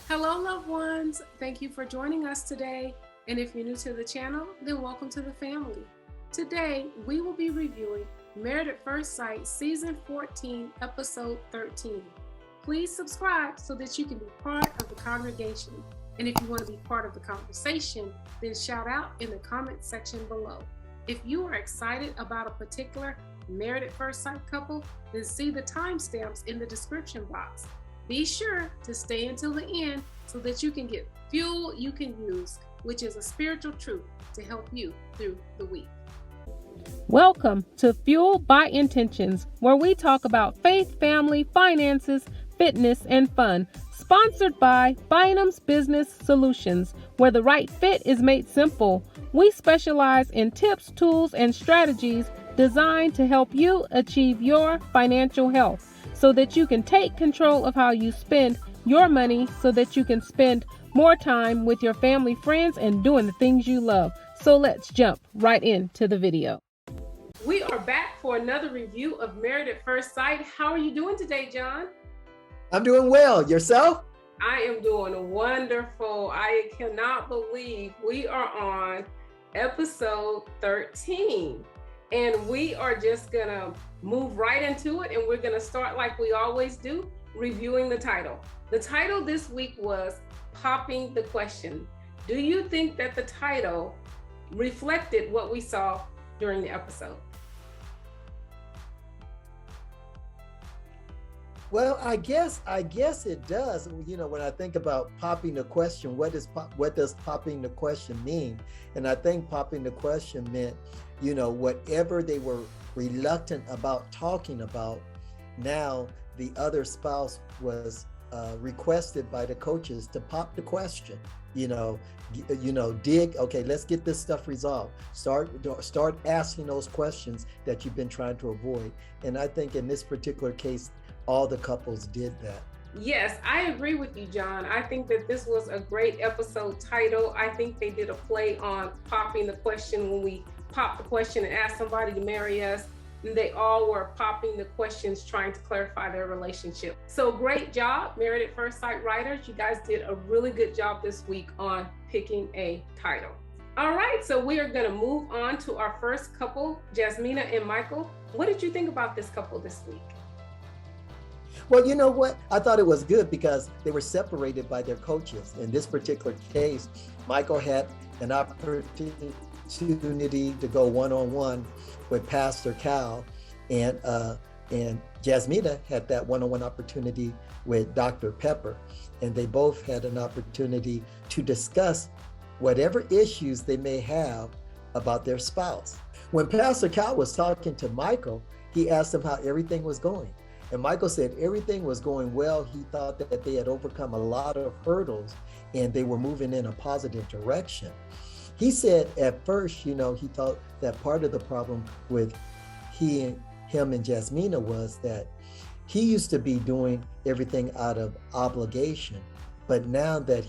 Hello, loved ones. Thank you for joining us today. And if you're new to the channel, then welcome to the family. Today, we will be reviewing Married at First Sight, Season 14, Episode 13. Please subscribe so that you can be part of the congregation. And if you want to be part of the conversation, then shout out in the comment section below. If you are excited about a particular Married at First Sight couple, then see the timestamps in the description box. Be sure to stay until the end so that you can get fuel you can use, which is a spiritual truth to help you through the week. Welcome to Fueled by Intentions, where we talk about faith, family, finances, fitness, and fun. Sponsored by Bynum's Business Solutions, where the right fit is made simple. We specialize in tips, tools, and strategies designed to help you achieve your financial health, so that you can take control of how you spend your money so that you can spend more time with your family, friends, and doing the things you love. So let's jump right into the video. We are back for another review of Married at First Sight. How are you doing today, John? I'm doing well. Yourself? I am doing wonderful. I cannot believe we are on episode 13. And we are just gonna move right into it, and we're gonna start like we always do, reviewing the title. The title this week was Popping the Question. Do you think that the title reflected what we saw during the episode? Well, I guess it does. You know, when I think about popping the question, what does popping the question mean? And I think popping the question meant, you know, whatever they were reluctant about talking about, now the other spouse was requested by the coaches to pop the question. Dig. Okay, let's get this stuff resolved. Start asking those questions that you've been trying to avoid. And I think in this particular case, all the couples did that. Yes, I agree with you, John. I think that this was a great episode title. I think they did a play on popping the question. When we popped the question and asked somebody to marry us, and they all were popping the questions, trying to clarify their relationship. So great job, Married at First Sight writers. You guys did a really good job this week on picking a title. All right, so we are gonna move on to our first couple, Jasmina and Michael. What did you think about this couple this week? Well, you know what? I thought it was good because they were separated by their coaches. In this particular case, Michael had an opportunity to go one-on-one with Pastor Cal, and Jasmina had that one-on-one opportunity with Dr. Pepper, and they both had an opportunity to discuss whatever issues they may have about their spouse. When Pastor Cal was talking to Michael, he asked him how everything was going. And Michael said everything was going well. He thought that they had overcome a lot of hurdles and they were moving in a positive direction. He said at first, you know, he thought that part of the problem with him and Jasmina was that he used to be doing everything out of obligation. But now that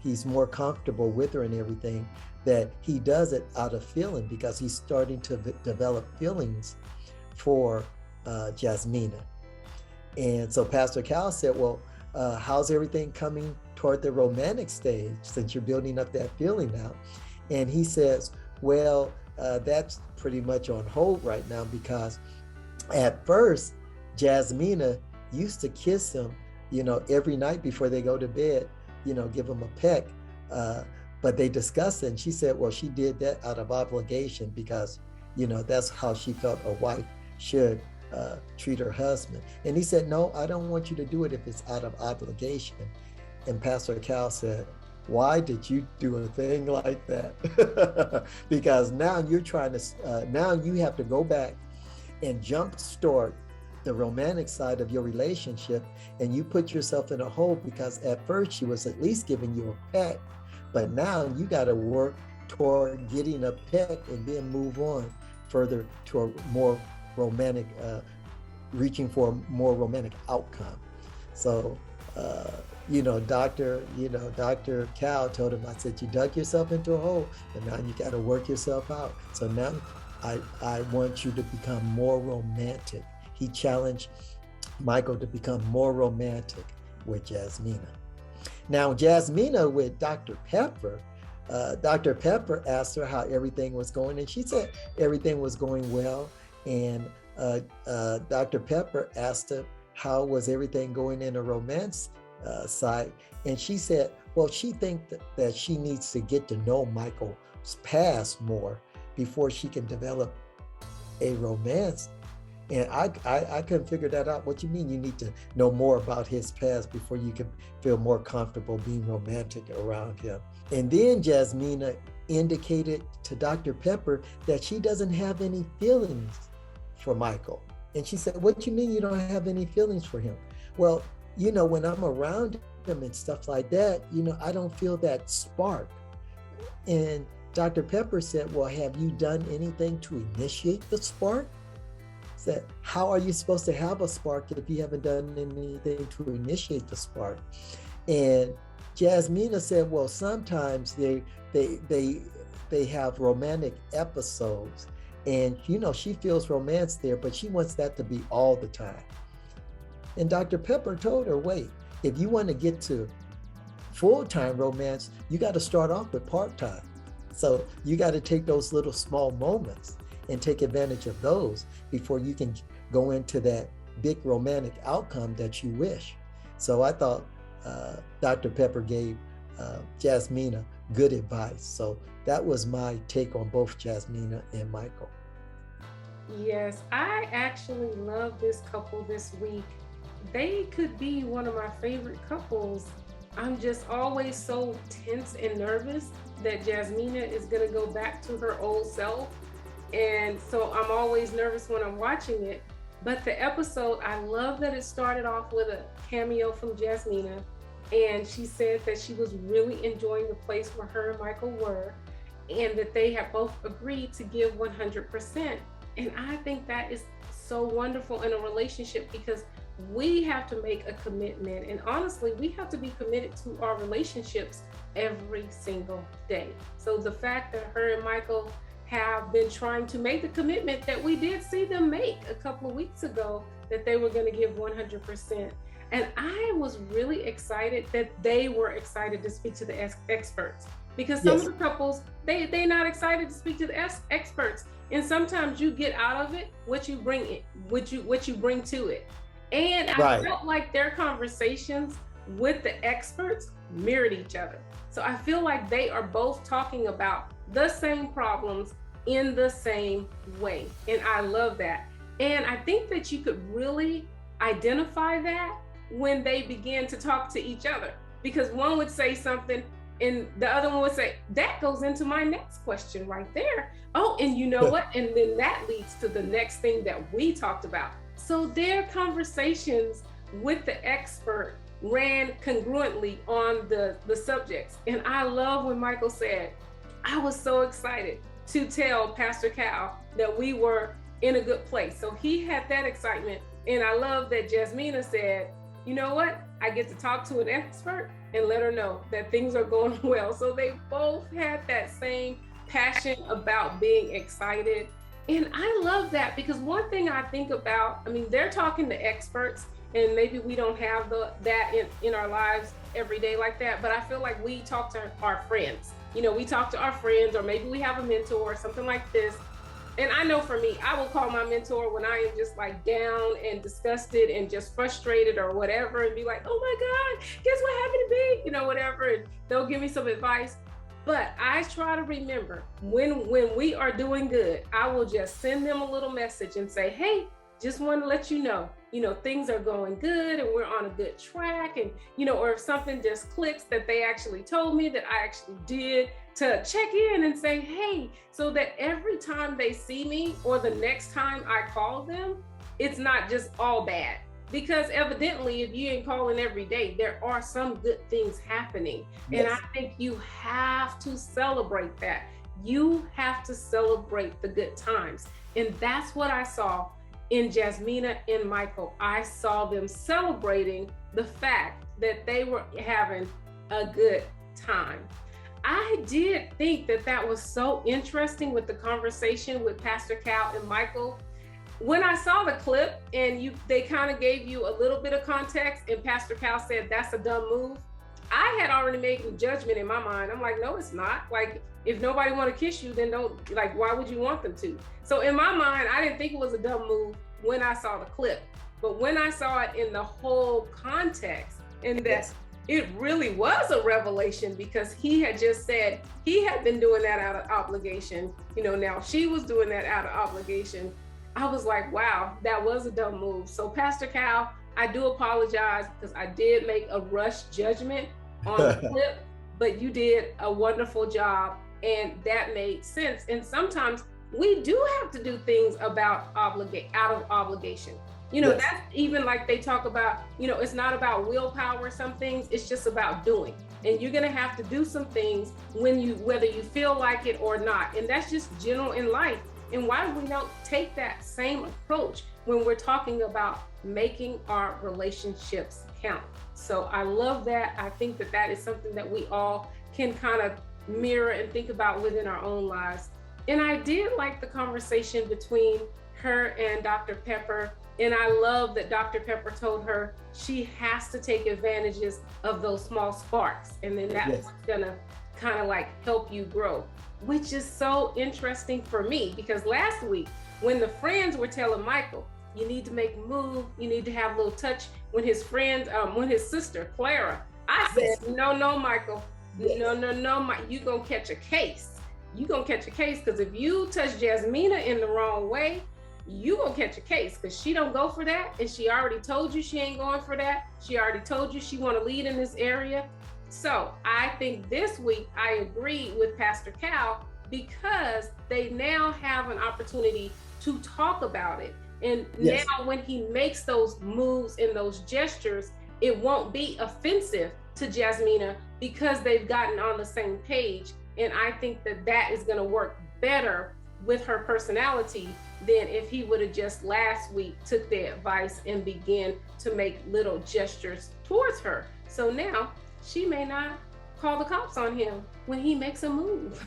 he's more comfortable with her and everything, that he does it out of feeling, because he's starting to develop feelings for Jasmina. And so Pastor Cal said, well, how's everything coming toward the romantic stage since you're building up that feeling now? And he says, well, that's pretty much on hold right now, because at first, Jasmina used to kiss him, you know, every night before they go to bed, you know, give him a peck. But they discussed it, and she said, well, she did that out of obligation because, you know, that's how she felt a wife should treat her husband. And he said, no, I don't want you to do it if it's out of obligation. And Pastor Cal said, why did you do a thing like that? Because now you're trying to, now you have to go back and jumpstart the romantic side of your relationship, and you put yourself in a hole, because at first she was at least giving you a peck, but now you got to work toward getting a peck and then move on further to a more romantic, reaching for a more romantic outcome. So, Dr. Cal told him, I said, you dug yourself into a hole, and now you got to work yourself out. So now I want you to become more romantic. He challenged Michael to become more romantic with Jasmina. Now, Jasmina with Dr. Pepper asked her how everything was going, and she said everything was going well. And Dr. Pepper asked her how was everything going in a romance side, and she said, well, she thinks that she needs to get to know Michael's past more before she can develop a romance. And I couldn't figure that out. What you mean you need to know more about his past before you can feel more comfortable being romantic around him? And then Jasmina indicated to Dr. Pepper that she doesn't have any feelings for Michael. And she said, what you mean you don't have any feelings for him? Well, when I'm around him and stuff like that, I don't feel that spark. And Dr. Pepper said, well, have you done anything to initiate the spark? Said, how are you supposed to have a spark if you haven't done anything to initiate the spark? And Jasmina said, well, sometimes they have romantic episodes, and she feels romance there, but she wants that to be all the time. And Dr. Pepper told her, wait, if you want to get to full-time romance, you got to start off with part-time. So you got to take those little small moments and take advantage of those before you can go into that big romantic outcome that you wish. So I thought Dr. Pepper gave Jasmina good advice. So that was my take on both Jasmina and Michael. Yes, I actually love this couple this week. They could be one of my favorite couples. I'm just always so tense and nervous that Jasmina is going to go back to her old self. And so I'm always nervous when I'm watching it. But the episode, I love that it started off with a cameo from Jasmina. And she said that she was really enjoying the place where her and Michael were, and that they have both agreed to give 100%. And I think that is so wonderful in a relationship, because we have to make a commitment. And honestly, we have to be committed to our relationships every single day. So the fact that her and Michael have been trying to make the commitment that we did see them make a couple of weeks ago, that they were going to give 100%. And I was really excited that they were excited to speak to the experts, because some of the couples, they're not excited to speak to the experts. And sometimes you get out of it what you bring what you bring to it. And I felt like their conversations with the experts mirrored each other. So I feel like they are both talking about the same problems in the same way. And I love that. And I think that you could really identify that when they begin to talk to each other, because one would say something and the other one would say, that goes into my next question right there. Oh, and you know what? And then that leads to the next thing that we talked about. So their conversations with the expert ran congruently on the subjects. And I love when Michael said, I was so excited to tell Pastor Cal that we were in a good place. So he had that excitement. And I love that Jasmina said, you know what? I get to talk to an expert and let her know that things are going well. So they both had that same passion about being excited. And I love that, because one thing I think about, I mean, they're talking to experts, and maybe we don't have that in our lives every day like that, but I feel like we talk to our friends. We talk to our friends, or maybe we have a mentor or something like this. And I know for me, I will call my mentor when I am just like down and disgusted and just frustrated or whatever, and be like, oh my God, guess what happened to me? Whatever. And they'll give me some advice. But I try to remember when we are doing good, I will just send them a little message and say, hey, just want to let you know, things are going good and we're on a good track. And, or if something just clicks that they actually told me that I actually did, to check in and say, hey, so that every time they see me or the next time I call them, it's not just all bad. Because evidently, if you ain't calling every day, there are some good things happening. Yes. And I think you have to celebrate that. You have to celebrate the good times. And that's what I saw in Jasmina and Michael. I saw them celebrating the fact that they were having a good time. I did think that was so interesting with the conversation with Pastor Cal and Michael. When I saw the clip and they kind of gave you a little bit of context, and Pastor Cal said, that's a dumb move, I had already made the judgment in my mind. I'm like, no, it's not. Like, if nobody want to kiss you, then don't, like, why would you want them to? So in my mind, I didn't think it was a dumb move when I saw the clip. But when I saw it in the whole context, and that it really was a revelation, because he had just said he had been doing that out of obligation. You know, now she was doing that out of obligation. I was like, wow, that was a dumb move. So Pastor Cal, I do apologize because I did make a rush judgment on the clip, but you did a wonderful job, and that made sense. And sometimes we do have to do things out of obligation. You know, that's even like they talk about, you know, it's not about willpower, some things, it's just about doing. And you're gonna have to do some things whether you feel like it or not. And that's just general in life. And why we don't take that same approach when we're talking about making our relationships count. So I love that. I think that that is something that we all can kind of mirror and think about within our own lives. And I did like the conversation between her and Dr. Pepper. And I love that Dr. Pepper told her she has to take advantages of those small sparks. And then that's what's gonna kind of like help you grow, which is so interesting for me, because last week when the friends were telling Michael, you need to make a move, you need to have a little touch, when his friend, when his sister, Clara, I said, no, Michael, no, you gonna catch a case. You gonna catch a case, because if you touch Jasmina in the wrong way, you gonna catch a case, because she don't go for that, and she already told you she ain't going for that. She already told you she want to lead in this area. So I think this week I agree with Pastor Cal, because they now have an opportunity to talk about it. And now when he makes those moves and those gestures, it won't be offensive to Jasmina, because they've gotten on the same page. And I think that that is going to work better with her personality than if he would have just last week took the advice and began to make little gestures towards her. So now she may not call the cops on him when he makes a move.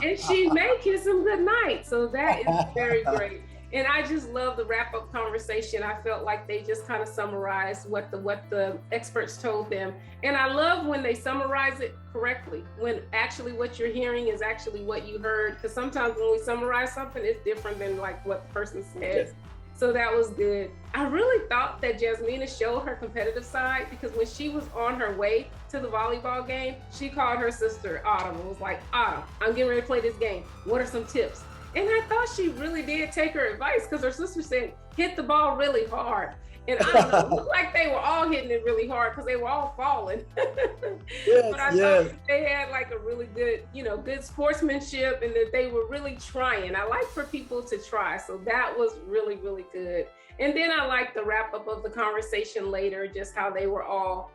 And she may kiss him goodnight. So that is very great. And I just love the wrap-up conversation. I felt like they just kind of summarized what the experts told them. And I love when they summarize it correctly, when actually what you're hearing is actually what you heard. Because sometimes when we summarize something, it's different than like what the person says. So that was good. I really thought that Jasmina showed her competitive side, because when she was on her way to the volleyball game, she called her sister Autumn and was like, Autumn, I'm getting ready to play this game. What are some tips? And I thought she really did take her advice, because her sister said, hit the ball really hard. And I don't know, it looked like they were all hitting it really hard because they were all falling. But I thought they had like a really good, good sportsmanship, and that they were really trying. I like for people to try. So that was really, really good. And then I liked the wrap up of the conversation later, just how they were all,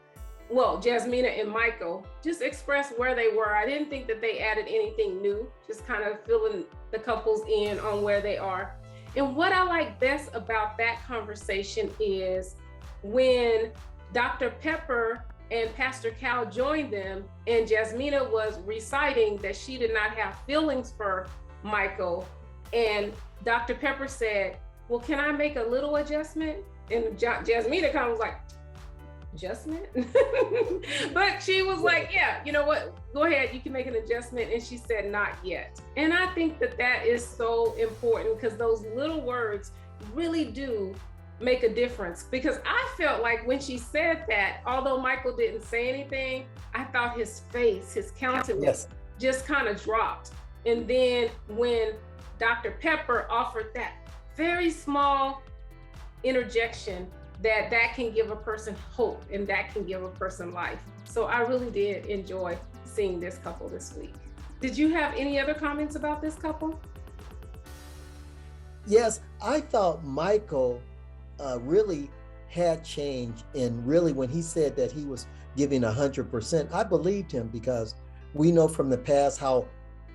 Jasmina and Michael just expressed where they were. I didn't think that they added anything new, just kind of filling the couples in on where they are. And what I like best about that conversation is when Dr. Pepper and Pastor Cal joined them, and Jasmina was reciting that she did not have feelings for Michael. And Dr. Pepper said, well, can I make a little adjustment? And Jasmina kind of was like, adjustment? But she was like, yeah, you know what, go ahead, you can make an adjustment. And she said, not yet. And I think that that is so important, because those little words really do make a difference. Because I felt like when she said that, although Michael didn't say anything, I thought his face, his countenance just kind of dropped. And then when Dr. Pepper offered that very small interjection, that can give a person hope, and that can give a person life. So I really did enjoy seeing this couple this week. Did you have any other comments about this couple? Yes, I thought Michael really had changed, and really when he said that he was giving 100%, I believed him, because we know from the past how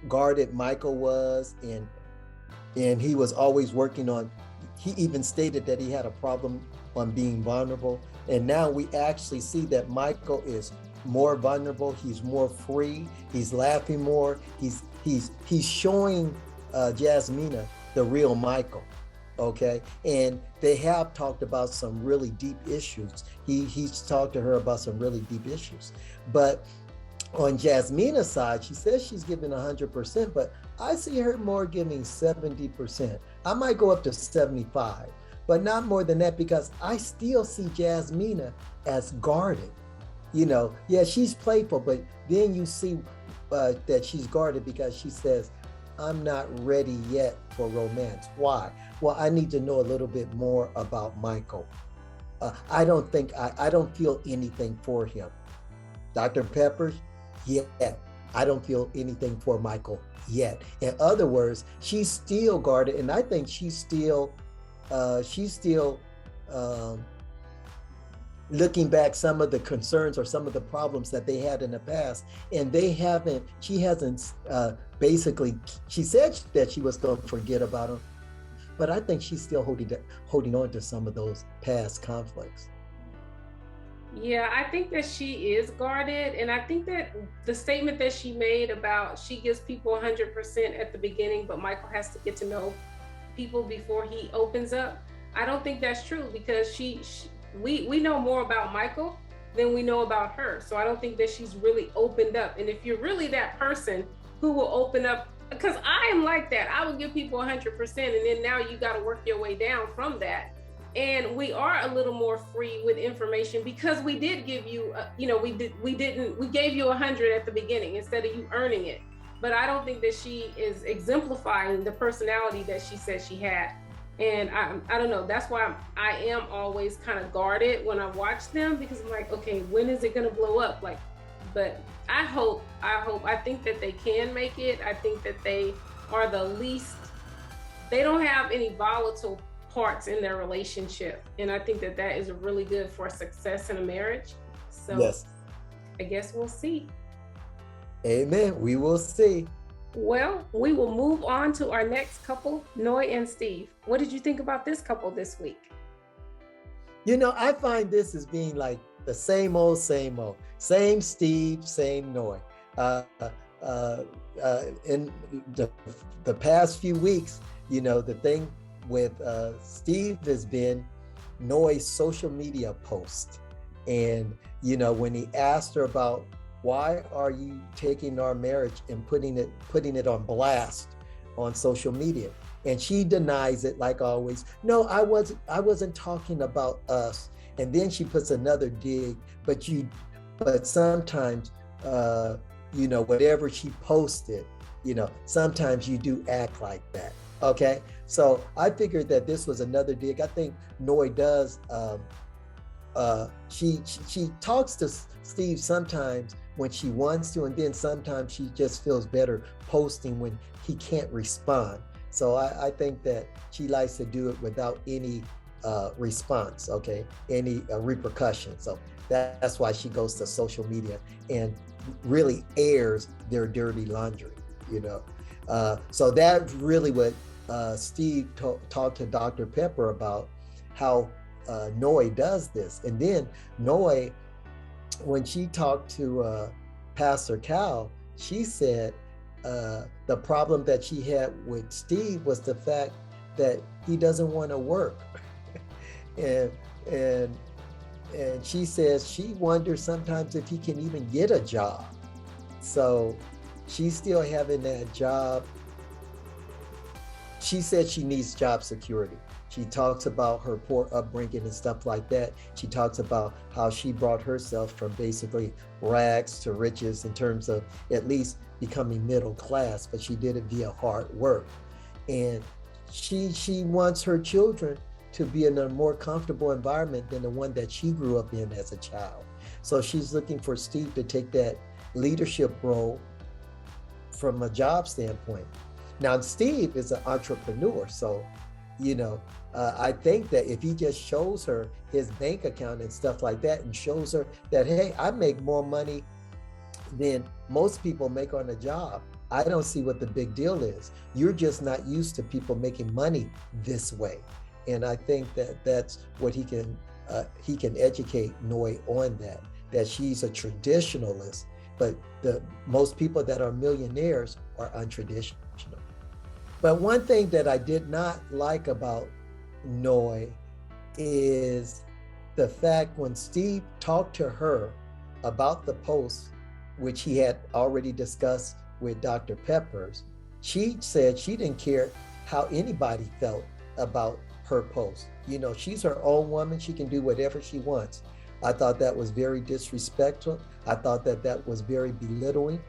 guarded Michael was, and he was always working on, he even stated that he had a problem on being vulnerable. And now we actually see that Michael is more vulnerable. He's more free. He's laughing more. He's showing Jasmina the real Michael. Okay, and they have talked about some really deep issues. He's talked to her about some really deep issues. But on Jasmina's side, she says she's giving 100%, but I see her more giving 70%. I might go up to 75, but not more than that, because I still see Jasmina as guarded. Yeah, she's playful, but then you see that she's guarded because she says, I'm not ready yet for romance. Why? Well, I need to know a little bit more about Michael. I don't feel anything for him. Dr. Peppers, yeah, I don't feel anything for Michael yet. In other words, she's still guarded, and I think she's still um, looking back some of the concerns or some of the problems that they had in the past, and she hasn't basically, she said that she was going to forget about them, but I think she's still holding on to some of those past conflicts. Yeah, I think that she is guarded. And I think that the statement that she made about she gives people 100% at the beginning, but Michael has to get to know people before he opens up. I don't think that's true, because we know more about Michael than we know about her. So I don't think that she's really opened up. And if you're really that person who will open up, because I am like that, I will give people 100%, and then now you got to work your way down from that. And we are a little more free with information, because we did give you, we gave you 100 at the beginning instead of you earning it. But I don't think that she is exemplifying the personality that she said she had. And I don't know, that's why I am always kind of guarded when I watch them, because I'm like, okay, when is it going to blow up? But I think that they can make it. I think that they are they don't have any volatile parts in their relationship. And I think that is really good for success in a marriage. So yes, I guess we'll see. Amen. We will see. Well, we will move on to our next couple, Noy and Steve. What did you think about this couple this week? I find this as being like the same old, same Steve, same Noy. In the past few weeks, the thing with Steve has been Noy's social media post. And, when he asked her about, why are you taking our marriage and putting it on blast on social media? And she denies it like always. No, I wasn't talking about us. And then she puts another dig, but sometimes, whatever she posted, sometimes you do act like that. Okay. So I figured that this was another dig. I think Noy does, she talks to Steve sometimes when she wants to, and then sometimes she just feels better posting when he can't respond. So I think that she likes to do it without any response, okay, any repercussions. So that's why she goes to social media and really airs their dirty laundry, So that's really what Steve talked to Dr. Pepper about, how Noy does this. And then Noy, when she talked to Pastor Cal, she said the problem that she had with Steve was the fact that he doesn't want to work. and she says she wonders sometimes if he can even get a job. So she's still having that job. She said she needs job security. She talks about her poor upbringing and stuff like that. She talks about how she brought herself from basically rags to riches in terms of at least becoming middle class, but she did it via hard work. And she wants her children to be in a more comfortable environment than the one that she grew up in as a child. So she's looking for Steve to take that leadership role from a job standpoint. Now, Steve is an entrepreneur, so I think that if he just shows her his bank account and stuff like that, and shows her that, hey, I make more money than most people make on a job, I don't see what the big deal is. You're just not used to people making money this way. And I think that that's what he can educate Noy on, that she's a traditionalist, but most people that are millionaires are untraditional. But one thing that I did not like about Noy, is the fact when Steve talked to her about the post, which he had already discussed with Dr. Peppers, she said she didn't care how anybody felt about her post. You know, she's her own woman. She can do whatever she wants. I thought that was very disrespectful. I thought that that was very belittling,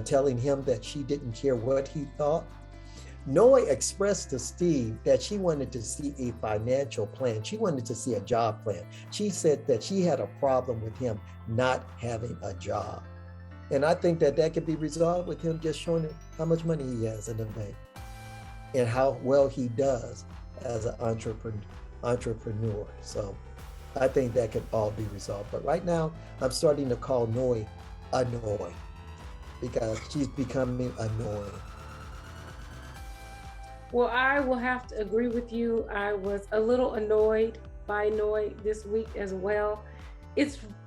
telling him that she didn't care what he thought. Noe expressed to Steve that she wanted to see a financial plan. She wanted to see a job plan. She said that she had a problem with him not having a job. And I think that that could be resolved with him just showing how much money he has in the bank and how well he does as an entrepreneur. So I think that could all be resolved. But right now, I'm starting to call Noe annoying because she's becoming annoying. Well, I will have to agree with you. I was a little annoyed by Noy this week as well.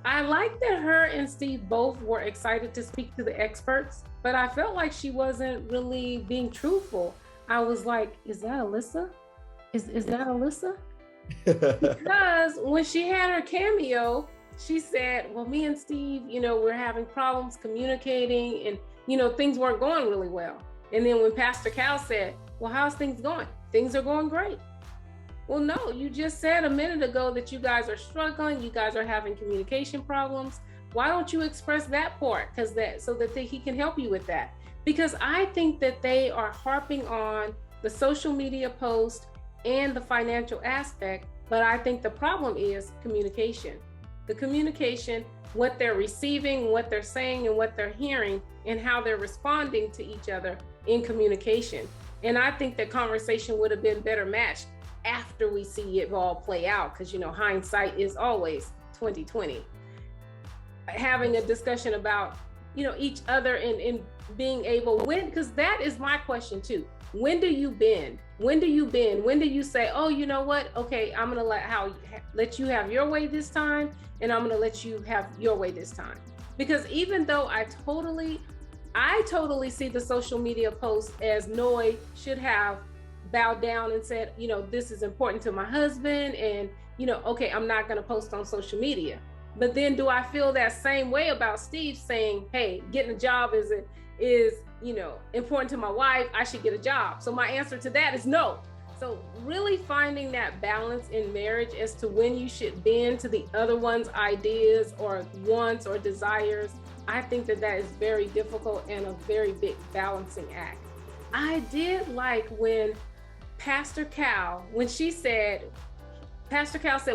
I like that her and Steve both were excited to speak to the experts, but I felt like she wasn't really being truthful. I was like, is that Alyssa? Is that Alyssa? Because when she had her cameo, she said, well, me and Steve, we're having problems communicating and, things weren't going really well. And then when Pastor Cal said, well, how's things going? Things are going great. Well, no, you just said a minute ago that you guys are struggling. You guys are having communication problems. Why don't you express that part? So that he can help you with that. Because I think that they are harping on the social media post and the financial aspect, but I think the problem is communication. The communication, what they're receiving, what they're saying, and what they're hearing, and how they're responding to each other in communication. And I think that conversation would have been better matched after we see it all play out, because hindsight is always 2020. Having a discussion about each other and being able, because that is my question too. When do you bend? When do you say, oh, you know what? Okay, I'm gonna let you have your way this time, and I'm gonna let you have your way this time. Because even though I totally see the social media post as Noy should have bowed down and said, this is important to my husband, and okay, I'm not gonna post on social media. But then do I feel that same way about Steve saying, hey, getting a job is important to my wife, I should get a job? So my answer to that is no. So really finding that balance in marriage as to when you should bend to the other one's ideas or wants or desires, I think that is very difficult and a very big balancing act. I did like when Pastor Cal said,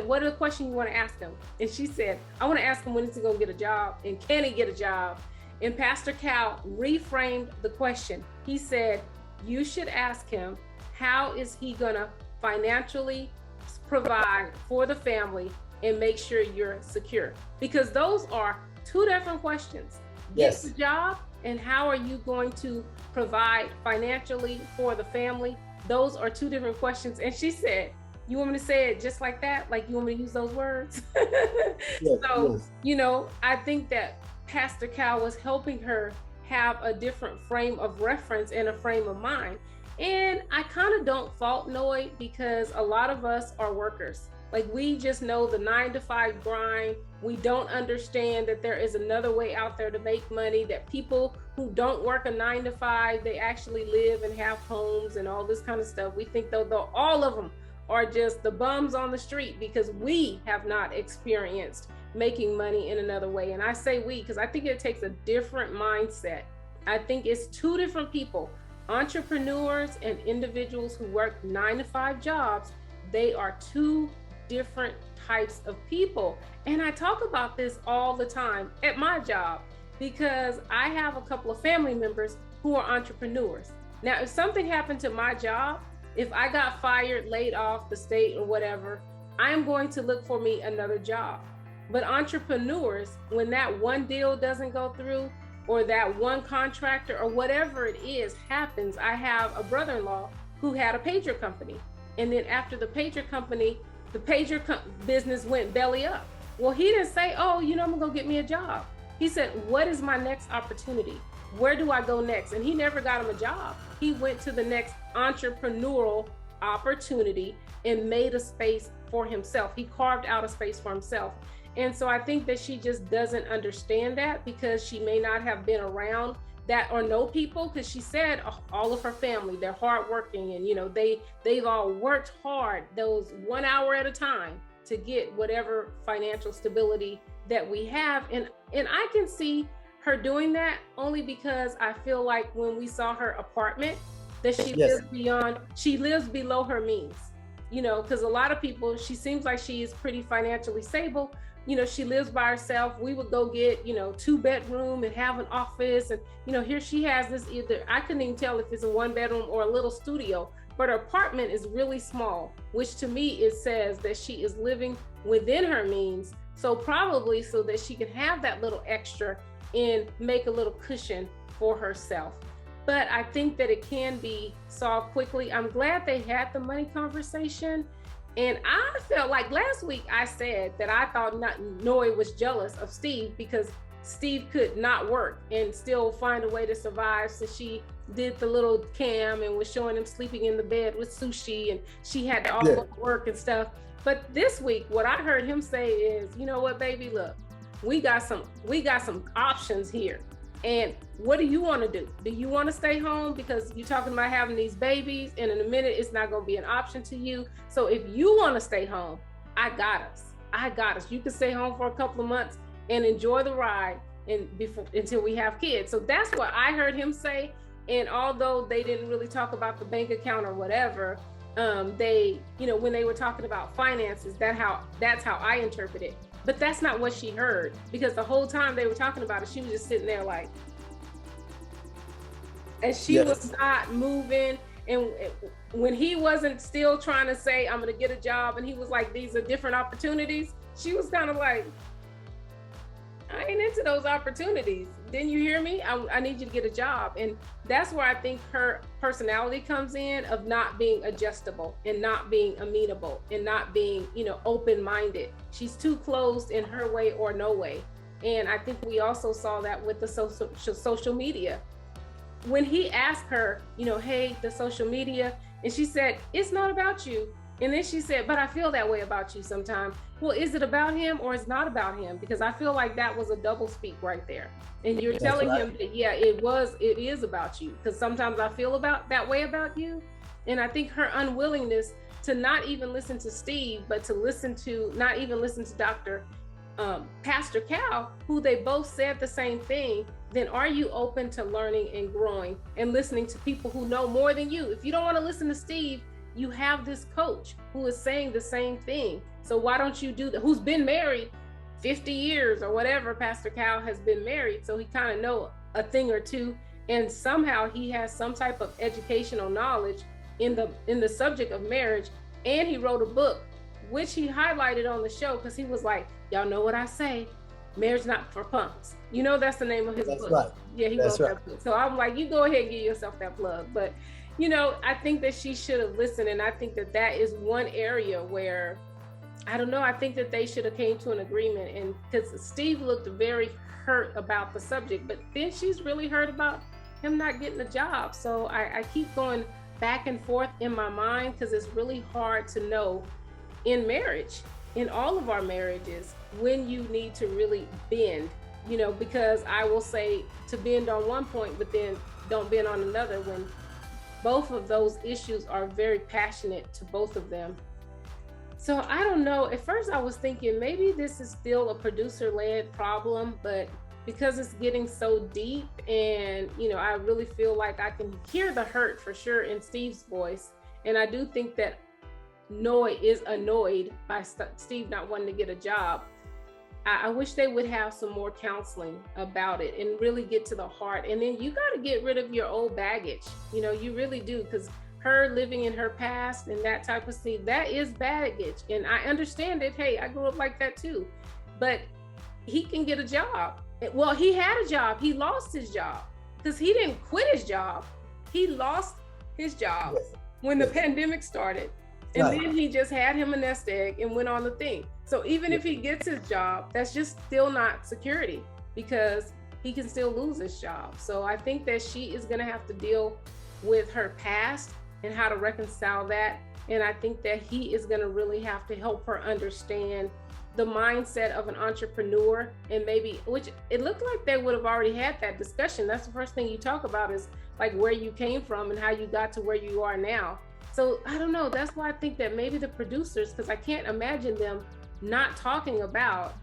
what are the questions you want to ask him? And she said, I want to ask him when he's going to get a job and can he get a job? And Pastor Cal reframed the question. He said, you should ask him, how is he going to financially provide for the family and make sure you're secure? Because those are two different questions. Yes. Get the job and how are you going to provide financially for the family? Those are two different questions. And she said, you want me to say it just like that? Like you want me to use those words? Yes, so, yes. I think that Pastor Cal was helping her have a different frame of reference and a frame of mind. And I kind of don't fault Noy because a lot of us are workers. Like we just know the 9-to-5 grind. We don't understand that there is another way out there to make money, that people who don't work a 9-to-5, they actually live and have homes and all this kind of stuff. We think though all of them are just the bums on the street because we have not experienced making money in another way. And I say we because I think it takes a different mindset. I think it's two different people, entrepreneurs and individuals who work 9-to-5 jobs. They are two different types of people. And I talk about this all the time at my job because I have a couple of family members who are entrepreneurs. Now, if something happened to my job, if I got fired, laid off the state or whatever, I'm going to look for me another job. But entrepreneurs, when that one deal doesn't go through or that one contractor or whatever it is happens, I have a brother-in-law who had a pager company. And then after the pager company, the business went belly up. Well, he didn't say, oh, I'm gonna go get me a job. He said, what is my next opportunity? Where do I go next? And he never got him a job. He went to the next entrepreneurial opportunity and made a space for himself. He carved out a space for himself. And so I think that she just doesn't understand that because she may not have been around that or know people, because she said all of her family, they're hardworking, and they've all worked hard, those 1 hour at a time, to get whatever financial stability that we have. And I can see her doing that only because I feel like when we saw her apartment, that she lives below her means, because a lot of people, she seems like she is pretty financially stable. She lives by herself. We would go get, 2-bedroom and have an office. And, here she has this, either, I couldn't even tell if it's a 1-bedroom or a little studio, but her apartment is really small, which to me, it says that she is living within her means. So probably so that she can have that little extra and make a little cushion for herself. But I think that it can be solved quickly. I'm glad they had the money conversation. And I felt like last week I said that I thought Noe was jealous of Steve because Steve could not work and still find a way to survive. So she did the little cam and was showing him sleeping in the bed with sushi, and she had to all go to work and stuff. But this week, what I heard him say is, you know what, baby, look, we got some options here. And what do you want to do? Do you want to stay home because you're talking about having these babies, and in a minute it's not going to be an option to you? So if you want to stay home, I got us. You can stay home for a couple of months and enjoy the ride until we have kids. So that's what I heard him say. And although they didn't really talk about the bank account or whatever, they, when they were talking about finances, that's how I interpret it. But that's not what she heard, because the whole time they were talking about it, she was just sitting there like, and she was not moving. And when he wasn't still trying to say, I'm going to get a job, and he was like, these are different opportunities, she was kind of like, I ain't into those opportunities. Didn't you hear me? I need you to get a job. And that's where I think her personality comes in, of not being adjustable and not being amenable and not being, open-minded. She's too closed in her way or no way. And I think we also saw that with the social media. When he asked her, hey, the social media, and she said, it's not about you. And then she said, but I feel that way about you sometimes. Well, is it about him or it's not about him? Because I feel like that was a double speak right there. And you're telling him that, it is about you. Because sometimes I feel that way about you. And I think her unwillingness to not even listen to Steve, but to not even listen to Dr. Pastor Cal, who they both said the same thing. Then are you open to learning and growing and listening to people who know more than you? If you don't want to listen to Steve, you have this coach who is saying the same thing. So why don't you do that? Who's been married 50 years or whatever Pastor Cal has been married. So he kind of know a thing or two. And somehow he has some type of educational knowledge in the subject of marriage. And he wrote a book, which he highlighted on the show, because he was like, y'all know what I say, marriage not for punks. That's the name of his book. Right. Yeah, he wrote that book. So I'm like, you go ahead and give yourself that plug. But I think that she should have listened. And I think that is one area where, I don't know, I think that they should have came to an agreement. And because Steve looked very hurt about the subject, but then she's really hurt about him not getting a job. So I keep going back and forth in my mind, because it's really hard to know in marriage, in all of our marriages, when you need to really bend, because I will say to bend on one point, but then don't bend on another, when both of those issues are very passionate to both of them. So I don't know. At first I was thinking maybe this is still a producer-led problem, but because it's getting so deep, and I really feel like I can hear the hurt for sure in Steve's voice. And I do think that Noe is annoyed by Steve not wanting to get a job. I wish they would have some more counseling about it and really get to the heart. And then you got to get rid of your old baggage. You really do, because her living in her past and that type of thing, that is baggage. And I understand it. Hey, I grew up like that too. But he can get a job. Well, he had a job. He lost his job because he didn't quit his job. He lost his job when the pandemic started. And then he just had him a nest egg and went on the thing. So even if he gets his job, that's just still not security, because he can still lose his job. So I think that she is going to have to deal with her past and how to reconcile that. And I think that he is going to really have to help her understand the mindset of an entrepreneur, and maybe, which it looked like they would have already had that discussion. That's the first thing you talk about, is like where you came from and how you got to where you are now. So I don't know, that's why I think that maybe the producers, because I can't imagine them not talking about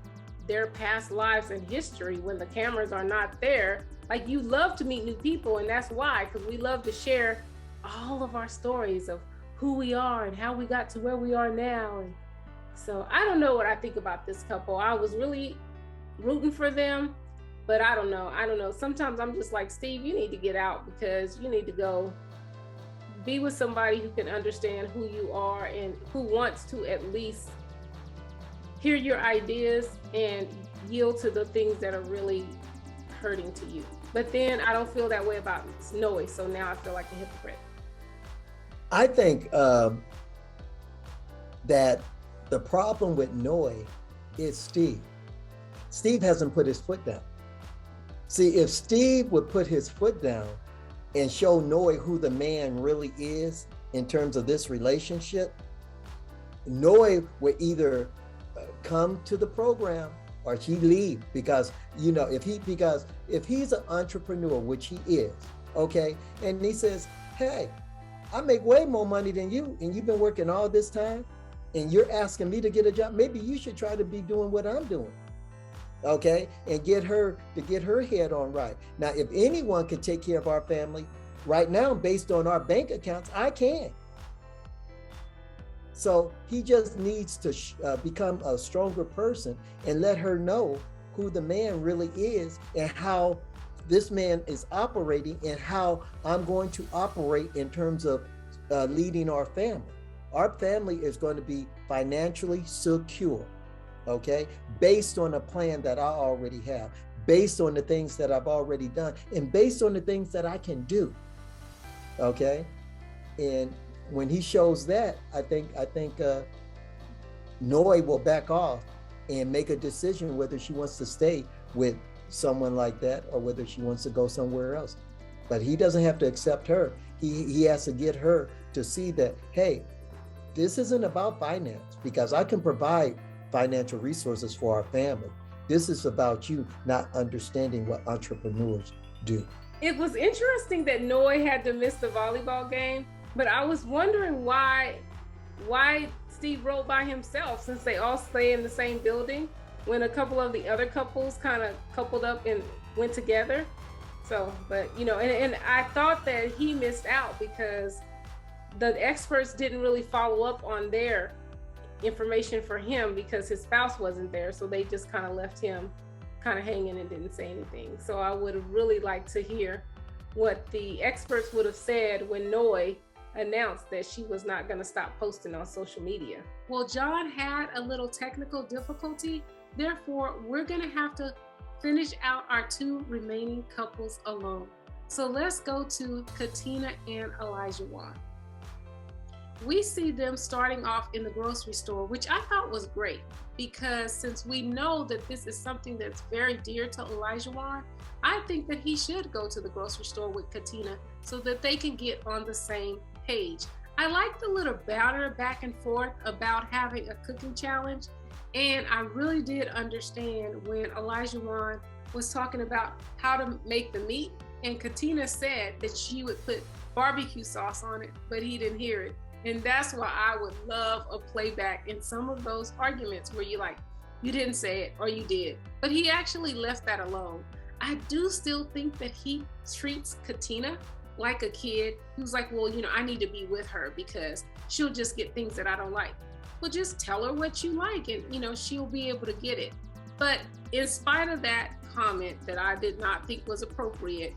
their past lives and history when the cameras are not there. Like, you love to meet new people, and that's why, because we love to share all of our stories of who we are and how we got to where we are now. And so I don't know what I think about this couple. I was really rooting for them, but I don't know. Sometimes I'm just like, Steve, you need to get out, because you need to go be with somebody who can understand who you are and who wants to at least hear your ideas and yield to the things that are really hurting to you. But then I don't feel that way about Noe, so now I feel like a hypocrite. I think that the problem with Noe is Steve. Steve hasn't put his foot down. See, if Steve would put his foot down and show Noe who the man really is in terms of this relationship, Noe would either come to the program or she leave, because if he's an entrepreneur, which he is, okay, and he says, hey, I make way more money than you, and you've been working all this time, and you're asking me to get a job. Maybe you should try to be doing what I'm doing, okay? And get her head on right. Now, if anyone can take care of our family right now, based on our bank accounts, I can. So he just needs to become a stronger person and let her know who the man really is, and how this man is operating, and how I'm going to operate in terms of leading our family. Our family is going to be financially secure, okay? Based on a plan that I already have, based on the things that I've already done, and based on the things that I can do, okay? And when he shows that, I think Noe will back off and make a decision whether she wants to stay with someone like that or whether she wants to go somewhere else. But he doesn't have to accept her. He has to get her to see that, hey, this isn't about finance, because I can provide financial resources for our family. This is about you not understanding what entrepreneurs do. It was interesting that Noe had to miss the volleyball game, but I was wondering why Steve rode by himself, since they all stay in the same building, when a couple of the other couples kind of coupled up and went together. So, but and I thought that he missed out because the experts didn't really follow up on their information for him, because his spouse wasn't there. So they just kind of left him kind of hanging and didn't say anything. So I would have really liked to hear what the experts would have said when Noe announced that she was not going to stop posting on social media. Well, John had a little technical difficulty. Therefore, we're going to have to finish out our two remaining couples alone. So let's go to KATINA and Olajawon. We see them starting off in the grocery store, which I thought was great, because since we know that this is something that's very dear to Olajawon, I think that he should go to the grocery store with KATINA so that they can get on the same page. I like the little banter back and forth about having a cooking challenge, and I really did understand when Olajawon was talking about how to make the meat, and KATINA said that she would put barbecue sauce on it, but he didn't hear it. And that's why I would love a playback in some of those arguments where you're like, you didn't say it, or you did. But he actually left that alone. I do still think that he treats KATINA like a kid who's like, well, I need to be with her because she'll just get things that I don't like. Well, just tell her what you like, and she'll be able to get it. But in spite of that comment that I did not think was appropriate,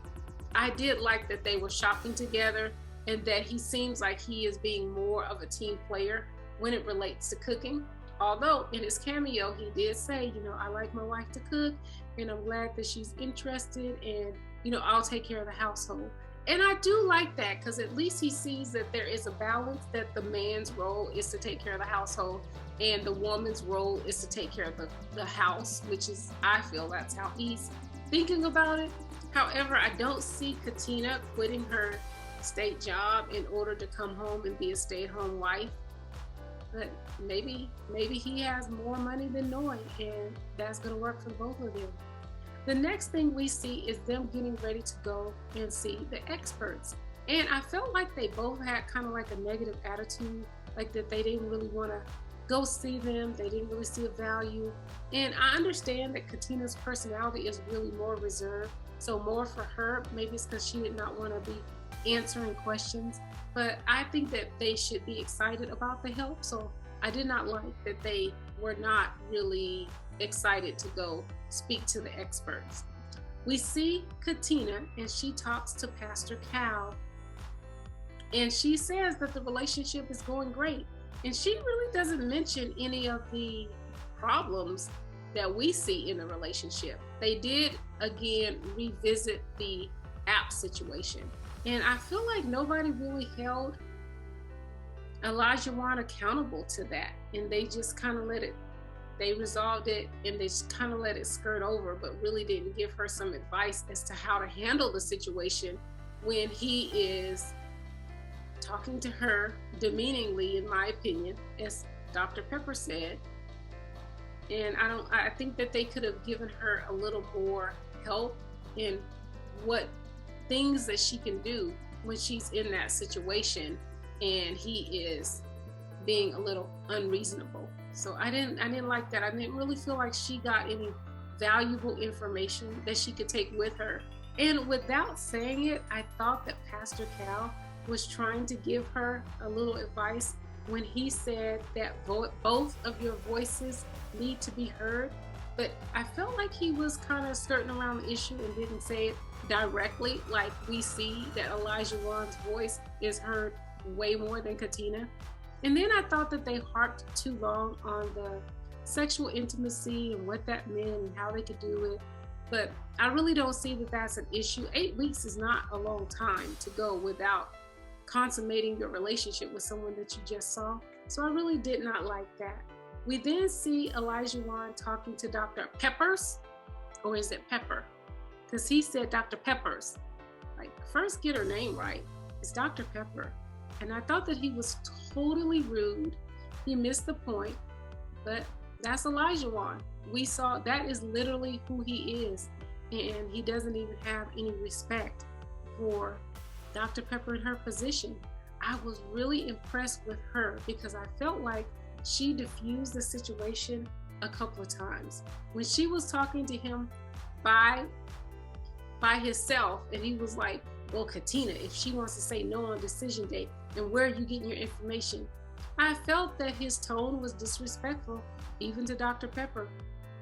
I did like that they were shopping together, and that he seems like he is being more of a team player when it relates to cooking. Although in his cameo, he did say, I like my wife to cook, and I'm glad that she's interested, and, I'll take care of the household. And I do like that, because at least he sees that there is a balance, that the man's role is to take care of the household, and the woman's role is to take care of the house, which is, I feel that's how he's thinking about it. However, I don't see KATINA quitting her state job in order to come home and be a stay-at-home wife. But maybe he has more money than Noi, and that's going to work for both of them. The next thing we see is them getting ready to go and see the experts. And I felt like they both had kind of like a negative attitude, like that they didn't really want to go see them. They didn't really see a value. And I understand that Katina's personality is really more reserved. So more for her, maybe it's because she did not want to be answering questions. But I think that they should be excited about the help. So I did not like that they were not really excited to go speak to the experts. We see Katina, and she talks to Pastor Cal, and she says that the relationship is going great. And she really doesn't mention any of the problems that we see in the relationship. They did, again, revisit the app situation. And I feel like nobody really held Olajawon accountable to that. And they just kind of they resolved it and they just kind of let it skirt over, but really didn't give her some advice as to how to handle the situation when he is talking to her demeaningly, in my opinion, as Dr. Pepper said. And I think that they could have given her a little more help in what things that she can do when she's in that situation and he is being a little unreasonable. So I didn't like that. I didn't really feel like she got any valuable information that she could take with her. And without saying it, I thought that Pastor Cal was trying to give her a little advice when he said that both of your voices need to be heard. But I felt like he was kind of skirting around the issue and didn't say it directly, like we see that Olajawon's voice is heard way more than Katina. And then I thought that they harped too long on the sexual intimacy and what that meant and how they could do it. But I really don't see that that's an issue. 8 weeks is not a long time to go without consummating your relationship with someone that you just saw. So I really did not like that. We then see Olajawon talking to Dr. Peppers, or is it Pepper? Because he said Dr. Peppers. Like, first get her name right. It's Dr. Pepper. And I thought that he was totally rude. He missed the point, but that's Olajawon. We saw that is literally who he is. And he doesn't even have any respect for Dr. Pepper in her position. I was really impressed with her because I felt like she diffused the situation a couple of times. When she was talking to him by himself, and he was like, well, Katina, if she wants to say no on decision day, then where are you getting your information? I felt that his tone was disrespectful, even to Dr. Pepper.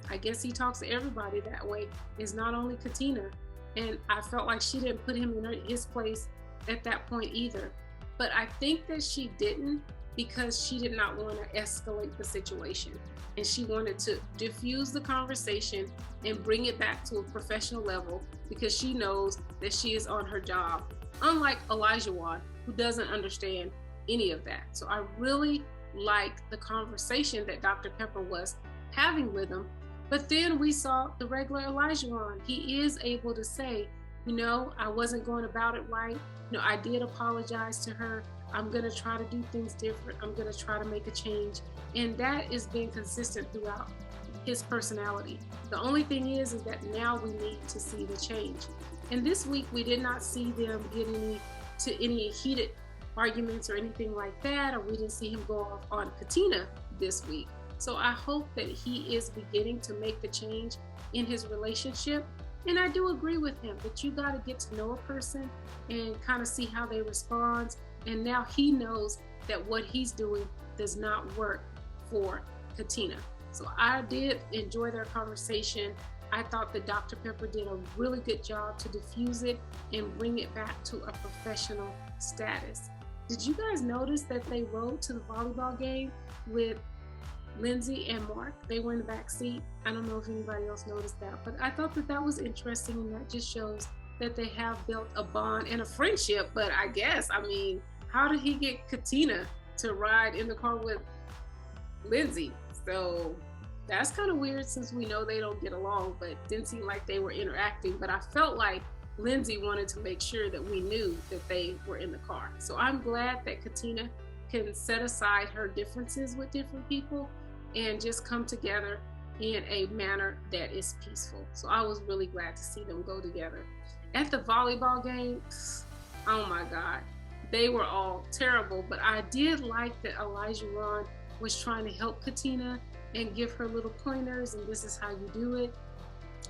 I guess he talks to everybody that way. It's not only Katina. And I felt like she didn't put him in his place at that point either. But I think that she didn't because she did not want to escalate the situation. And she wanted to diffuse the conversation and bring it back to a professional level because she knows that she is on her job. Unlike Olajawon, who doesn't understand any of that. So I really liked the conversation that Dr. Pepper was having with him. But then we saw the regular Olajawon. He is able to say, I wasn't going about it right. I did apologize to her. I'm going to try to do things different. I'm going to try to make a change. And that is being consistent throughout his personality. The only thing is that now we need to see the change. And this week, we did not see them get into any heated arguments or anything like that, or we didn't see him go off on Katina this week. So I hope that he is beginning to make the change in his relationship. And I do agree with him that you got to get to know a person and kind of see how they respond. And now he knows that what he's doing does not work for Katina. So I did enjoy their conversation. I thought that Dr. Pepper did a really good job to diffuse it and bring it back to a professional status. Did you guys notice that they rode to the volleyball game with LINDSEY and Mark? They were in the back seat. I don't know if anybody else noticed that, but I thought that was interesting, and that just shows that they have built a bond and a friendship. But I guess, how did he get Katina to ride in the car with LINDSEY? So that's kind of weird since we know they don't get along, but it didn't seem like they were interacting. But I felt like LINDSEY wanted to make sure that we knew that they were in the car. So I'm glad that KATINA can set aside her differences with different people and just come together in a manner that is peaceful. So I was really glad to see them go together. At the volleyball game, oh my God, they were all terrible, but I did like that Olajawon was trying to help KATINA and give her little pointers, and this is how you do it.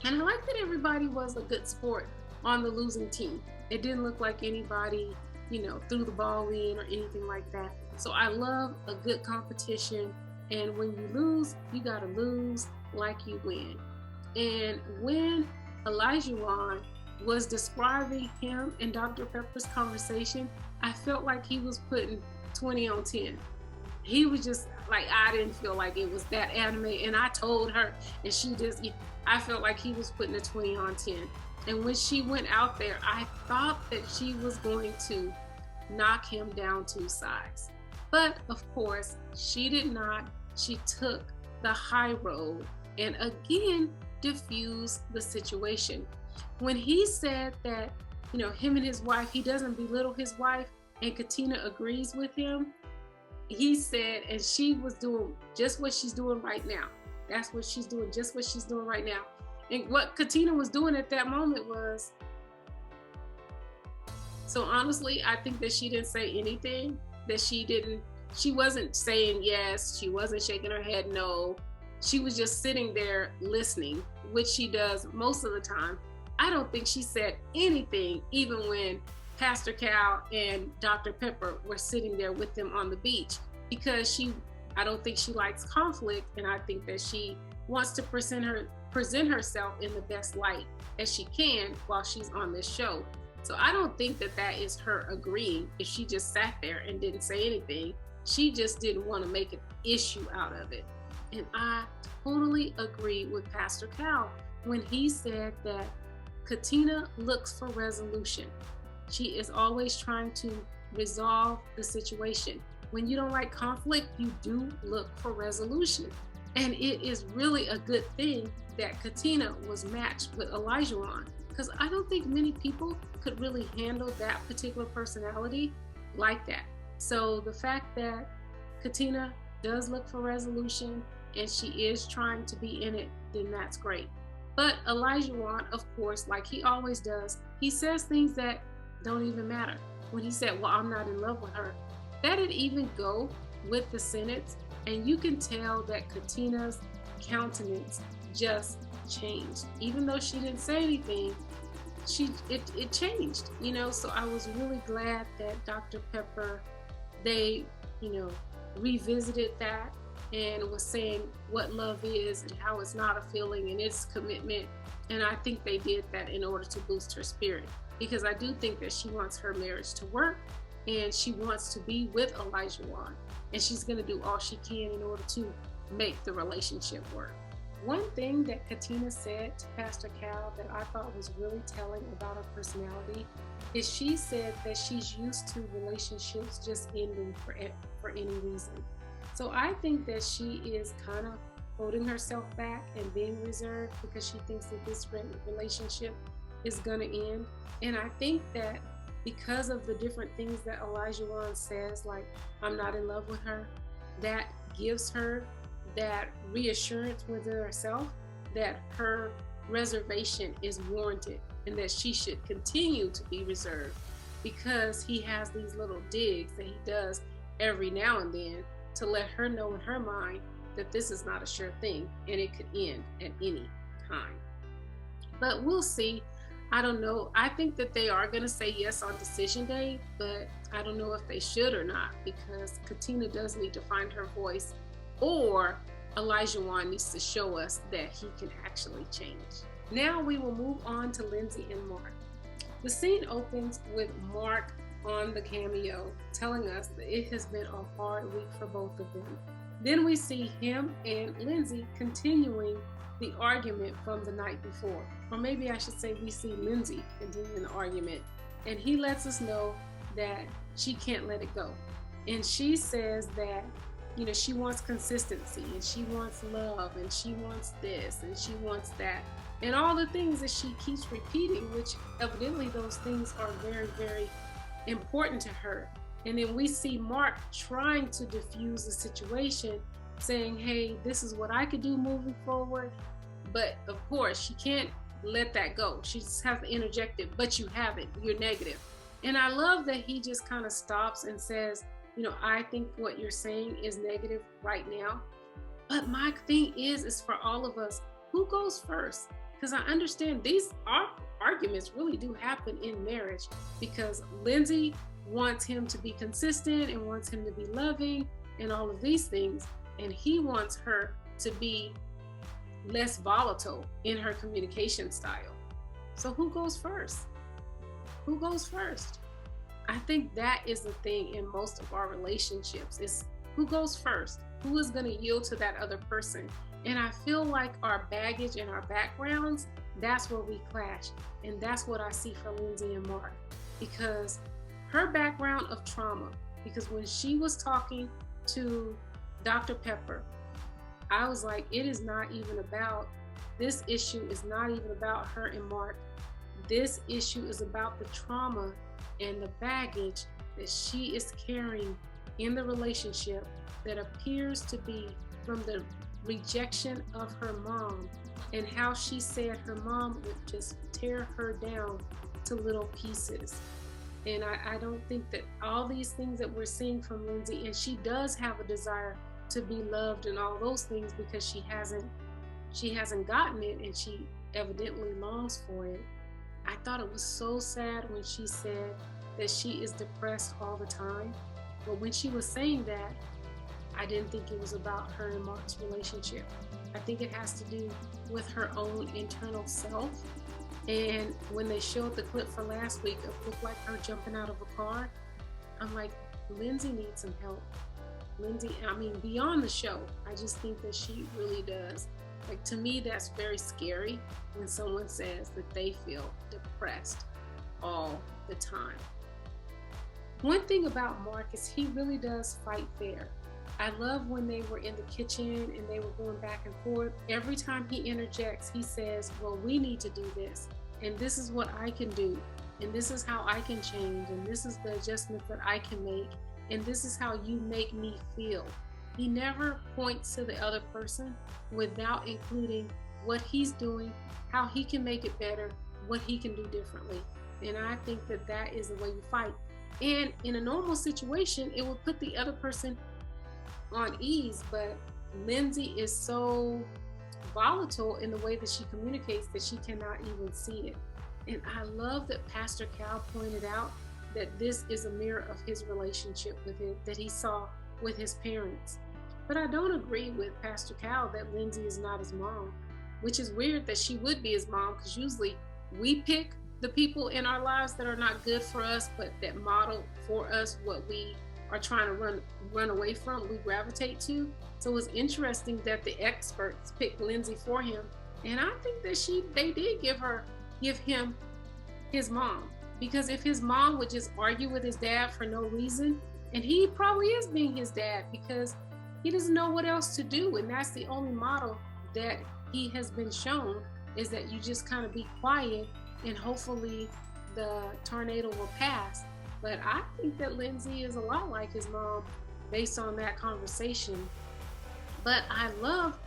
And I like that everybody was a good sport on the losing team. It didn't look like anybody, threw the ball in or anything like that. So I love a good competition, and when you lose, you gotta lose like you win. And when Olajawon was describing him and Dr. Pepper's conversation, I felt like he was putting 20 on 10. He was just like, I didn't feel like it was that anime, and I told her, and I felt like he was putting a 20 on 10. And when she went out there, I thought that she was going to knock him down 2 sides. But of course, she did not. She took the high road and again diffused the situation. When he said that, him and his wife, he doesn't belittle his wife, and KATINA agrees with him, he said, and she was doing just what she's doing right now. That's what she's doing, just what she's doing right now. And what KATINA was doing at that moment was, so honestly, I think that she didn't say anything, she wasn't saying yes, she wasn't shaking her head no. She was just sitting there listening, which she does most of the time. I don't think she said anything, even when Pastor Cal and Dr. Pepper were sitting there with them on the beach, because I don't think she likes conflict, and I think that she wants to present herself in the best light as she can while she's on this show. So I don't think that that is her agreeing. If she just sat there and didn't say anything, she just didn't want to make an issue out of it. And I totally agree with Pastor Cal when he said that KATINA looks for resolution. She is always trying to resolve the situation. When you don't like conflict, you do look for resolution. And it is really a good thing that KATINA was matched with Olajawon, because I don't think many people could really handle that particular personality like that. So the fact that KATINA does look for resolution and she is trying to be in it, then that's great. But Olajawon, of course, like he always does, he says things that don't even matter. When he said, well, I'm not in love with her, that didn't even go with the sentence. And you can tell that KATINA's countenance just changed. Even though she didn't say anything, it changed, So I was really glad that Dr. Pepper, they, revisited that and was saying what love is and how it's not a feeling and it's commitment. And I think they did that in order to boost her spirit, because I do think that she wants her marriage to work and she wants to be with Olajawon, and she's going to do all she can in order to make the relationship work. One thing that KATINA said to Pastor Cal that I thought was really telling about her personality is she said that she's used to relationships just ending for any reason. So I think that she is kind of holding herself back and being reserved because she thinks that this relationship is going to end. And I think that because of the different things that Olajawon says, like, I'm not in love with her, that gives her that reassurance within herself that her reservation is warranted and that she should continue to be reserved, because he has these little digs that he does every now and then to let her know in her mind that this is not a sure thing and it could end at any time. But we'll see. I don't know. I think that they are going to say yes on decision day, but I don't know if they should or not, because KATINA does need to find her voice, or Olajawon needs to show us that he can actually change. Now we will move on to LINDSEY and Mark. The scene opens with Mark on the cameo telling us that it has been a hard week for both of them. Then we see him and LINDSEY continuing the argument from the night before. Or maybe I should say we see LINDSEY continuing the argument, and he lets us know that she can't let it go. And she says that, she wants consistency and she wants love and she wants this and she wants that. and all the things that she keeps repeating, which evidently those things are very, very important to her. And then we see Mark trying to diffuse the situation, saying, hey, this is what I could do moving forward. But of course, she can't let that go. She just has to interject it, but you haven't, you're negative. And I love that he just kind of stops and says, I think what you're saying is negative right now. But my thing is for all of us, who goes first? Because I understand these arguments really do happen in marriage, because Lindsey wants him to be consistent and wants him to be loving and all of these things. And he wants her to be less volatile in her communication style. So who goes first? Who goes first? I think that is the thing in most of our relationships, is who goes first? Who is going to yield to that other person? And I feel like our baggage and our backgrounds, that's where we clash. And that's what I see for Lindsey and Mark, because her background of trauma, because when she was talking to Dr. Pepper, I was like, it is not even about, this issue is not even about her and Mark. This issue is about the trauma and the baggage that she is carrying in the relationship that appears to be from the rejection of her mom, and how she said her mom would just tear her down to little pieces. And I don't think that all these things that we're seeing from Lindsey, and she does have a desire to be loved and all those things, because she hasn't gotten it, and she evidently longs for it. I thought it was so sad when she said that she is depressed all the time. But when she was saying that, I didn't think it was about her and Mark's relationship. I think it has to do with her own internal self. And when they showed the clip for last week, it looked like her jumping out of a car. I'm like, Lindsey needs some help. Lindsey, beyond the show, I just think that she really does. Like, to me, that's very scary when someone says that they feel depressed all the time. One thing about Mark is he really does fight fair. I love when they were in the kitchen and they were going back and forth. Every time he interjects, he says, well, we need to do this, and this is what I can do, and this is how I can change, and this is the adjustment that I can make, and this is how you make me feel. He never points to the other person without including what he's doing, how he can make it better, what he can do differently. And I think that that is the way you fight. And in a normal situation, it would put the other person on ease, but Lindsey is so volatile in the way that she communicates that she cannot even see it. And I love that Pastor Cal pointed out that this is a mirror of his relationship with him, that he saw with his parents. But I don't agree with Pastor Cal that Lindsey is not his mom, which is weird that she would be his mom, because usually we pick the people in our lives that are not good for us, but that model for us what we are trying to run away from, we gravitate to. So it's interesting that the experts picked Lindsey for him. And I think that they did give him his mom, because if his mom would just argue with his dad for no reason, and he probably is being his dad because he doesn't know what else to do, and that's the only model that he has been shown, is that you just kind of be quiet and hopefully the tornado will pass. But I think that Lindsey is a lot like his mom based on that conversation. But I love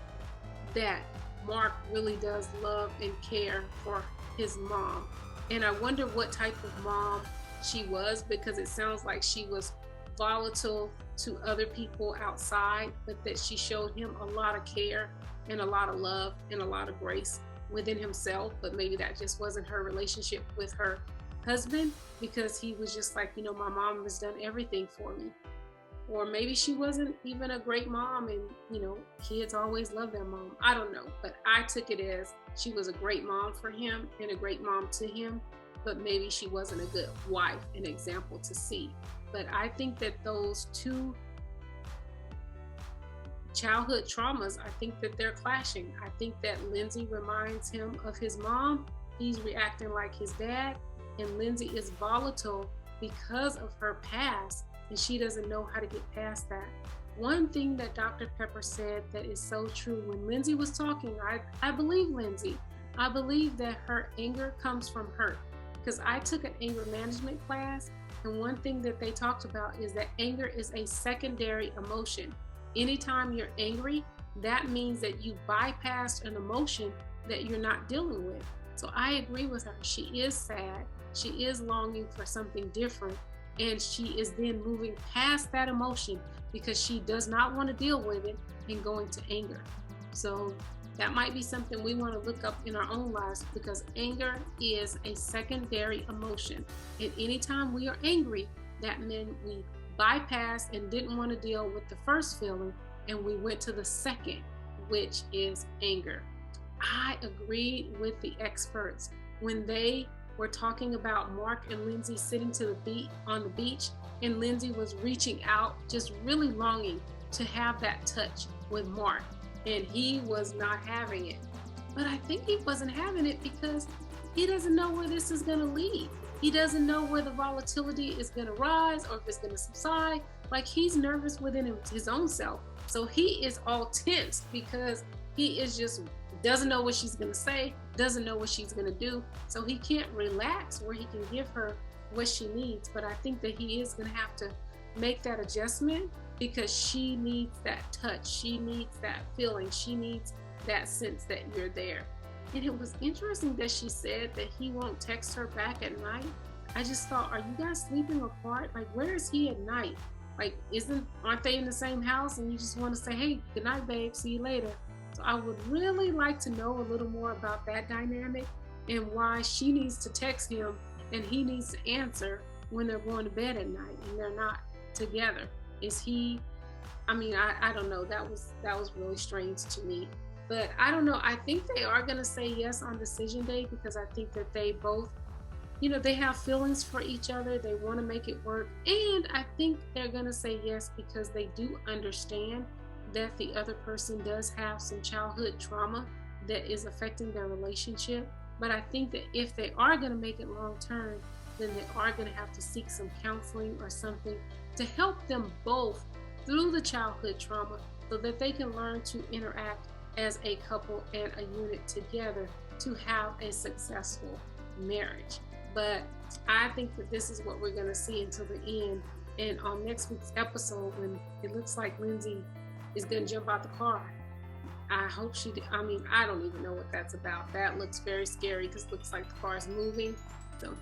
that Mark really does love and care for his mom. And I wonder what type of mom she was, because it sounds like she was volatile to other people outside, but that she showed him a lot of care and a lot of love and a lot of grace within himself. But maybe that just wasn't her relationship with her husband, because he was just like, my mom has done everything for me. Or maybe she wasn't even a great mom, and kids always love their mom. I don't know, but I took it as she was a great mom for him and a great mom to him, but maybe she wasn't a good wife, an example to see. But I think that those two childhood traumas, I think that they're clashing. I think that Lindsey reminds him of his mom. He's reacting like his dad, and Lindsey is volatile because of her past, and she doesn't know how to get past that. One thing that Dr. Pepper said that is so true, when Lindsey was talking, I believe Lindsey, I believe that her anger comes from hurt, because I took an anger management class, and one thing that they talked about is that anger is a secondary emotion. Anytime you're angry, that means that you bypassed an emotion that you're not dealing with. So I agree with her. She is sad. She is longing for something different. And she is then moving past that emotion because she does not want to deal with it and going to anger. So that might be something we want to look up in our own lives, because anger is a secondary emotion. And anytime we are angry, that meant we bypassed and didn't want to deal with the first feeling, and we went to the second, which is anger. I agreed with the experts when they were talking about Mark and Lindsey sitting on the beach, and Lindsey was reaching out, just really longing to have that touch with Mark, and he was not having it. But I think he wasn't having it because he doesn't know where this is going to lead. He doesn't know where the volatility is going to rise or if it's going to subside. Like, he's nervous within his own self. So he is all tense because he is just doesn't know what she's going to say, doesn't know what she's going to do. So he can't relax where he can give her what she needs. But I think that he is going to have to make that adjustment, because she needs that touch. She needs that feeling. She needs that sense that you're there. And it was interesting that she said that he won't text her back at night. I just thought, are you guys sleeping apart? Like, where is he at night? Like, aren't they in the same house and you just want to say, hey, good night, babe, see you later? So I would really like to know a little more about that dynamic and why she needs to text him and he needs to answer when they're going to bed at night and they're not together. Is he, I don't know. That was really strange to me. But I don't know. I think they are going to say yes on decision day, because I think that they both, they have feelings for each other. They want to make it work. And I think they're going to say yes because they do understand that the other person does have some childhood trauma that is affecting their relationship. But I think that if they are going to make it long term, then they are going to have to seek some counseling or something to help them both through the childhood trauma, so that they can learn to interact as a couple and a unit together to have a successful marriage. But I think that this is what we're going to see until the end. And on next week's episode, when it looks like Lindsey is going to jump out the car, I hope she did. I don't even know what that's about. That looks very scary because it looks like the car is moving. So,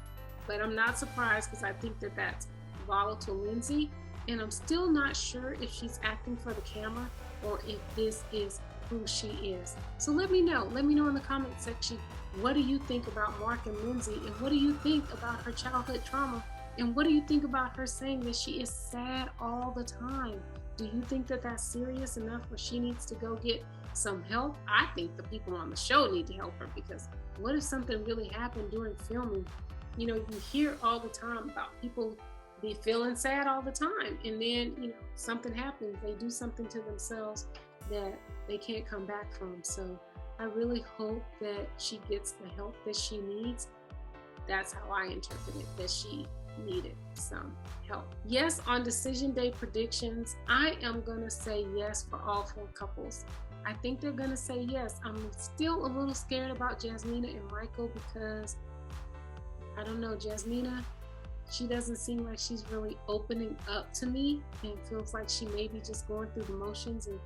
but I'm not surprised, because I think that that's volatile Lindsey. And I'm still not sure if she's acting for the camera or if this is who she is. So let me know. Let me know in the comment section, what do you think about Mark and Lindsey? And what do you think about her childhood trauma? And what do you think about her saying that she is sad all the time? Do you think that that's serious enough where she needs to go get some help? I think the people on the show need to help her, because what if something really happened during filming? You hear all the time about people be feeling sad all the time, and then something happens, they do something to themselves that they can't come back from. So I really hope that she gets the help that she needs. That's how I interpret it, that she needed some help. Yes, on decision day predictions, I am gonna say yes for all 4 couples. I think they're gonna say yes. I'm still a little scared about Jasmina and Michael, because I don't know, Jasmina, she doesn't seem like she's really opening up to me, and feels like she may be just going through the motions, and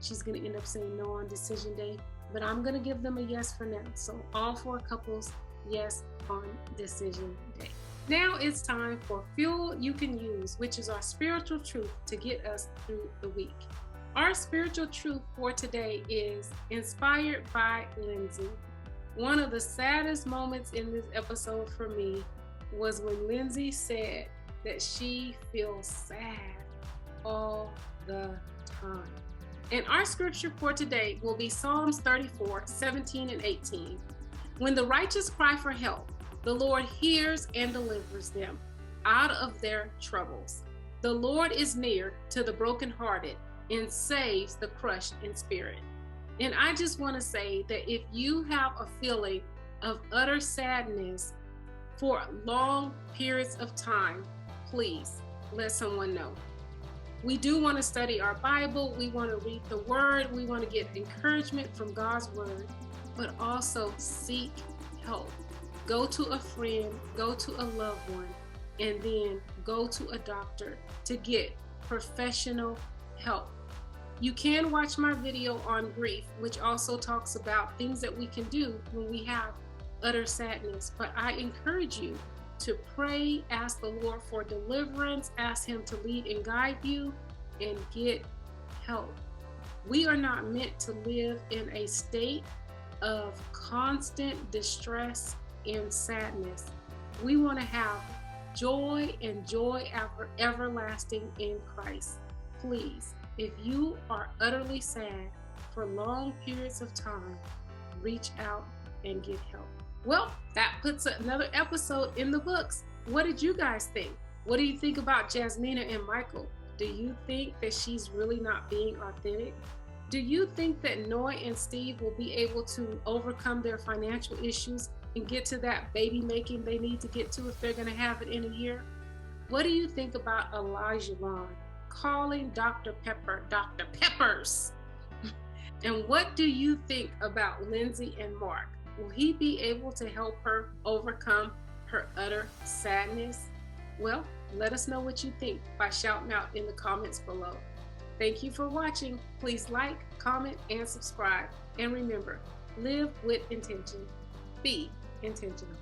she's going to end up saying no on decision day. But I'm going to give them a yes for now. So all 4 couples, yes on decision day. Now it's time for Fuel You Can Use, which is our spiritual truth to get us through the week. Our spiritual truth for today is inspired by Lindsey. One of the saddest moments in this episode for me was when Lindsey said that she feels sad all the time. And our scripture for today will be Psalms 34, 17 and 18. When the righteous cry for help, the Lord hears and delivers them out of their troubles. The Lord is near to the brokenhearted and saves the crushed in spirit. And I just want to say that if you have a feeling of utter sadness for long periods of time, please let someone know. We do want to study our Bible. We want to read the Word. We want to get encouragement from God's Word. but also seek help. Go to a friend, go to a loved one, and then go to a doctor to get professional help. You can watch my video on grief, which also talks about things that we can do when we have utter sadness. But I encourage you to pray, ask the Lord for deliverance, ask Him to lead and guide you, and get help. We are not meant to live in a state of constant distress and sadness. We want to have joy and joy everlasting in Christ. Please, if you are utterly sad for long periods of time, reach out and get help. Well, that puts another episode in the books. What did you guys think? What do you think about Jasmina and Michael? Do you think that she's really not being authentic? Do you think that Noah and Steve will be able to overcome their financial issues and get to that baby making they need to get to if they're going to have it in a year? What do you think about Olajawon calling Dr. Pepper Dr. Peppers? And what do you think about LINDSEY and Mark? Will he be able to help her overcome her utter sadness? Well, let us know what you think by shouting out in the comments below. Thank you for watching. Please like, comment, and subscribe. And remember, live with intention. Be intentional.